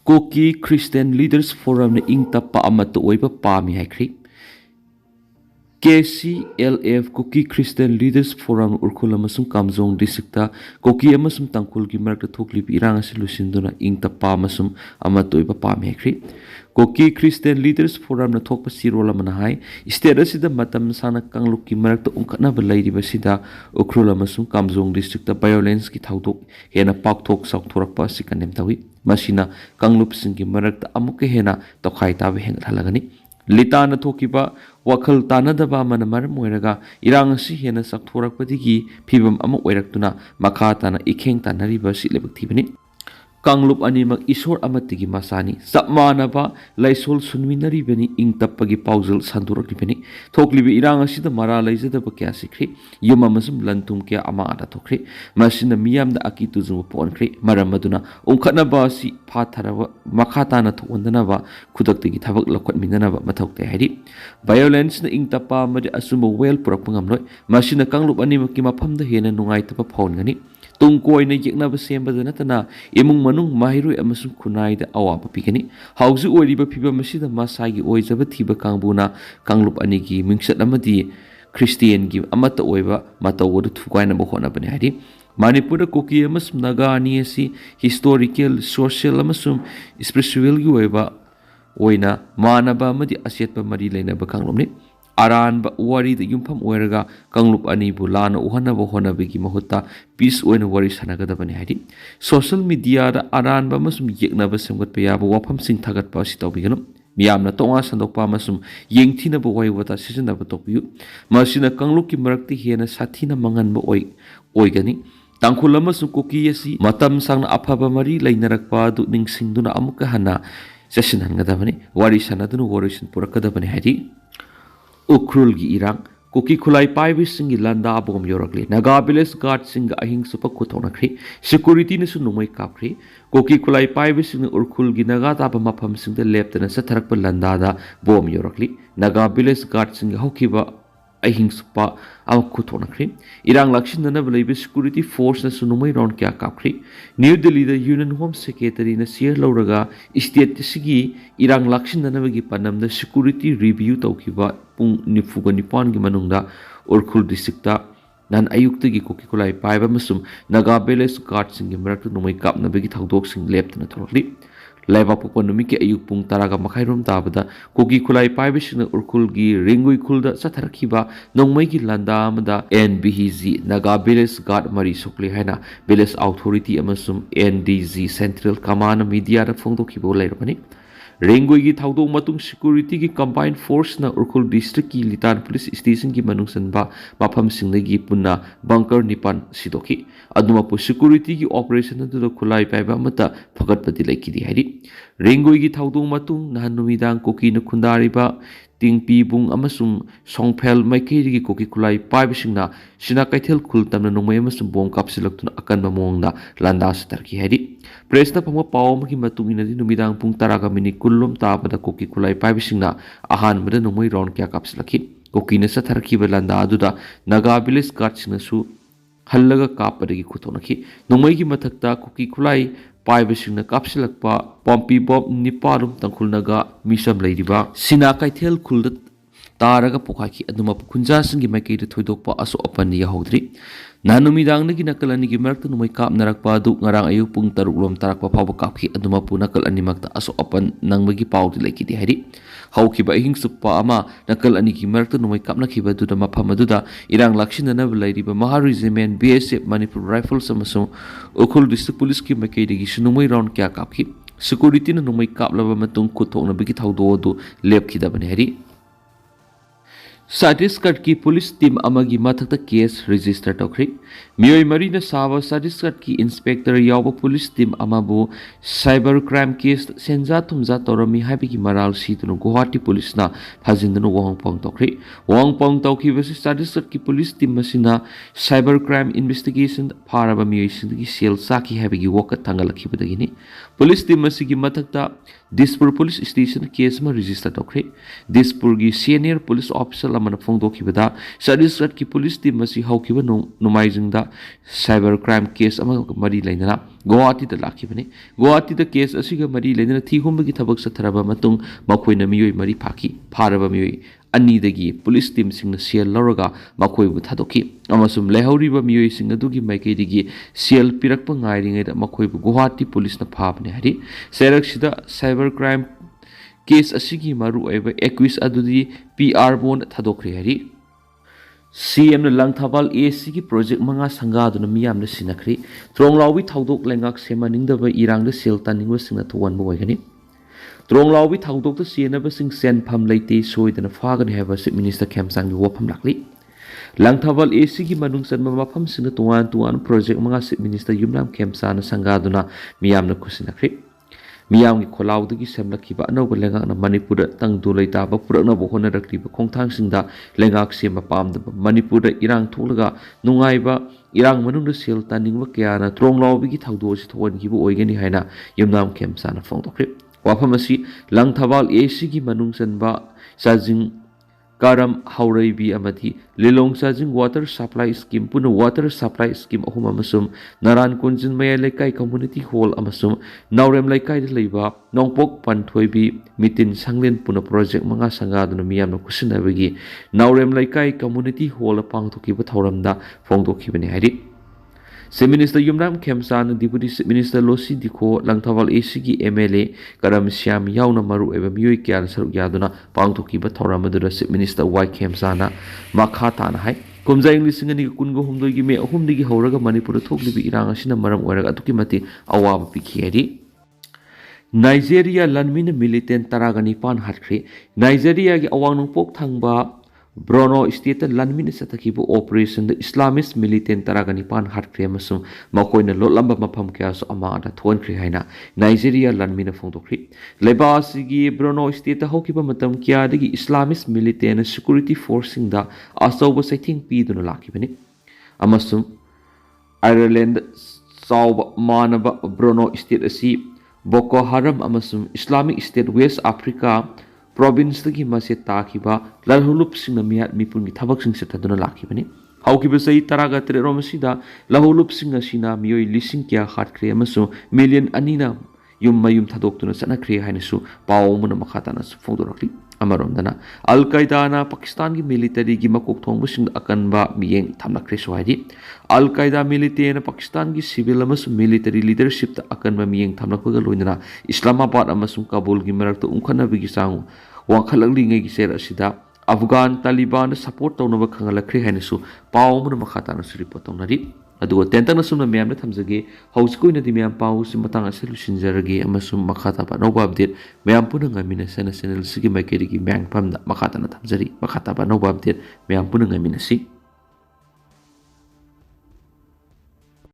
Kuki Christian Leaders Forum na ing tapa amata oiba pami haikri. KCLF Kuki Christian Leaders Forum urkul amasung kamzong districta Kuki amasum tangkul gi marakta thokli irang asi lusinduna ing tapa amasum amata oiba pami haikri. Kuki Christian Leaders Forum na thokpa sirol amana hai state asida matam sana kangluk ki marakta ungkatna balai basida ukrul amasung kamzong districta violence ki thaudok hena pakthok saktorakpa sikanem tawi masina kanglup singki marakta amuke hena tokhai tabe henghalagani litana thokiba wakhal tanadaba mana maram oiraga irang asi hena saktorakpadigi phibam amu oiraktuna makha tana ikheng tanariba silebak thibani Kanglup animak Eshor amatigi masani sapmanaba Laisol sonminnaribani ing tappagi pauzal sandurakibani thoklibi irang asida mara laijadaba kya sikri yuma masum lantum kya ama ada thokri masina miyamda akitu zum ponkri maramaduna ungkhatnaba si phatharawa makhatana thondanaba khudaktagi thabak lakwat minanaba mathokte hari violence na ing tappa madi asuma well purakpangamloi masina kanglup animaki mafamda hena nungai tapa phongani tungkoi na yeknaba sembada natana imung manung mahiroi amasung khunai da awaba pikani hauzu oiriba phiba masida masagi oijaba thiba kangbuna kanglup anigi mingsat amadi Christian gi amata oiba matawodu thukaina bokhona bani hari Manipur Kuki amasum Naga ani asi historical social amasum spiritual gi oiba oina mannaba amadi asetpa mari leinaba kanglumni Aranba wari the yumpham oiraga kanglup ani bulana uhanaba honabigi mahutta peace oina wari sanagadabani hadi social media da aranba masum yeknaba semgatpa yaba wafam sing thagatpa sitawbiganu miyamna tonga sandokpa masum yengthinaba waiwata sijanaba tokpiyu masina kanglup ki marakti hena sathina manganba oigani tangkhul amasum Kuki asi matam sangna aphaba mari lainarakpa du ningsingduna amuka hana sessinhangadabani wari sanadunu warisin purakadabani hadi Ukrul gi irang Kuki khulai paibi singi landa bom yorakli Naga village guard singa ahing supa kuthonakri security ni su numai kapkri Kuki khulai paibi singi urkhul gi naga taba mafam singda leptana satharakpa landa da bom yorakli Naga village guard singa hokiba ahing supa am kuthonakri irang lakshin nana balaibi security force na su numai round kya kapkri New Delhi da Union Home Secretary na share lauraga state sigi irang lakshin nana bagi panamda security review tawkiba pung nifuga nipan gi manungda urkhul districta nan ayukta gi Kuki khulai paiba masum Naga village guard singi maraktu numai kapna bagi thawdok sing leptana thorli Laiba pupanumi ki ayuk pung taraga makhairum tabada Kuki khulai paiba singna urkhul gi ringui khulda satharakiba nongmai gi landa amada NBHZ Naga village guard mari sokli haina village authority amasum NDZ Central Command media da phongdokhibo lairabani Rengoi gi thawdok matung security gi combined force na urkhul district ki litan police station ki manung sanba mafam singna gi punna bunker nipan sidoki aduma pu security gi operation adu khulai paiba mata phagat pati laikidi hari Rengoi gi thawdok matung nahan numidang Kuki na khundariba tingpi bung amasum songphel maikei gi Kuki khulai paiba singna sina kaithel khul tamna nongmai amasum bom kapsilaktuna akan mamongna landa satarki hari Press na pangwa pawam ki matungina di numidang pung taraga mini kulum tabada Kuki khulai paiba singna ahan mada nongmai round kya kapsilaki Kuki na satharki balanda aduda Naga village guard singna su hallaga kapadagi kutonaki nongmai gi mathakta Kuki khulai paiba singna kapsilakpa pompi bob niparum tangkhul naga misam leiriba sina kaithel khulda taraga pokhaki aduma khunja singi maikei de thoidokpa aso apan yahodri nanumidang nagi nakal ani gi marakta numai kap narakpa du ngarang ayu pung taruk lom tarakpa phawa kapki aduma pu nakal ani makta aso apan nangmagi pawdi laikidi hari haukiba hing suppa ama nakal ani gi marakta numai kap nakhiba du da mafam aduda irang lakshina lairiba Maha Regiment BSF Manipur Rifles amasung ukhul district police ki maikei de gi sunumai round kya kapki security na numai kap laba matung kuthokna bigi thawdo du lepkhidabani hari Satiskat ki police team amagi mathakta case register tokri mioi marina sawa Satiskat ki inspector yawa police team amabu cyber crime case senja thumja torami habigi maral situnu Guwahati police na phajindunu wangpong tokri wangpong tokhi basi Satiskat ki police team masina cyber crime investigation pharaba mioi sindagi sel saki habigi woka tangalakhi badagini police team masigi mathakta Dispur police station case ma register tokri Dispur gi senior police officer amana phongdokhibada Chhattisgarh ki police team masi haukiba nomaijingda cyber crime case ama mari lainana Guwahati da lakhibani Guwahati da case asiga mari lainana thihumba gi thabak satharaba matung makhoina miyoi mari phaki pharaba miyoi anidagi police team singna sel laraga makhoibu thadoki amasum lehoriba miyoi sing adugi maikaidigi sel pirakpa ngairingai da makhoibu Guwahati police na phabne hari serak sida cyber crime case asigi maru aiba equis adudi PR bon thadokre hari CM na langthabal AC ki project manga sanga duna miyam na sinakri tronglauwi thaudok lengak semaningdaba irang da sel taningwa singna thuwan bo gani Tronglauwi thaudokta sienabasing sen pham leite soidana phagani haba Chief Minister Khemsang gi wafam lakli Langthabal AC gi manung sanma mafam singna tuan project manga Chief Minister Yumnam Khemsa na sangaduna miyamna kusinakri miyam gi kholaudagi semlakhiba anauba lengak na Manipur tangdu leitaba purakna bo hona rakliba khongthang singda lengak sema pamdaba Manipur irang thulaga nungaiba irang manungda sel taningwa kyana tronglauwi gi thaudo si thon gi bo oigani haina Yumnam Khemsa na phongdokri Wafamasi Langthabal AC ki manung sanba sajing karam hauraibi amati lilong sajing water supply scheme puna water supply scheme ahum amasum naran kunjin maya laikai community hall amasum naurem laikai da leiba nongpok panthoibi mitin sanglen puna project manga sanga duna miyamna kusinabagi naurem laikai community hall pangthoki ba thauramda phongdokhi bani hari Chief Minister Yumnam Khemsan Deputy Chief Minister Losi Dikho Langthabal AC ki MLA Karam Syam yauna maru eba miyoi kyan saruk yaduna pangthoki ba thauramadura Chief Minister Y Khemsana makha tana hai kumjaing lisingani kungo humdoi gi me ahumdigi hauraga Manipur thoklibi irang asina maram oiraga atuki mati awaba pikhiari Nigeria lanmin militant taragani pan hatkre Nigeria gi awang nungpok thangba Brono State Lanmin Satakibu Operation the Islamist militant Taragani Pan Hat Kremasum Makoina Lolamba Mapam Kias Amada Tuan Krihaina Nigeria Lanmina Fondokri Lebasigi Brono State Hokiba Matam Kia the Islamist militant security forcing the Asoba Sighting Pidun Lakibani Amasum Ireland South Mannaba Brono State Asi Boko Haram Amasum Islamic State West Africa province tagi mase takiba lalhulup singna miyat mipun gi thabak sing setaduna lakibani haukiba sei taraga tre romasida lahulup singa sina miyoi lising kya khatkre amasu million anina yum mayum thadokuna sanakre hainasu pawmuna makhatana fongdorakli amaromdana al qaeda na Pakistan gi military gi makok thongbu sing akanba miyeng thamlakre sohadi al qaeda military na Pakistan gi civil amasu military leadership ta akanba miyeng thamlakga loinana Islamabad amasu Kabul gi marakta umkhana bigi sangu wangkhalangli ngai gi sera sida Afghan Taliban support tawnaba khangalakre hainasu pawmuna makhatana report tawnari adugo tentang sumna miyamna thamjage hauskoina di miyam pawu si matang solution jarage amasum makhata ba noba update miyam puna ngamina sana channel sigi maikeri gi miyang pamda makhata na thamjari makhata ba noba update miyam puna ngamina si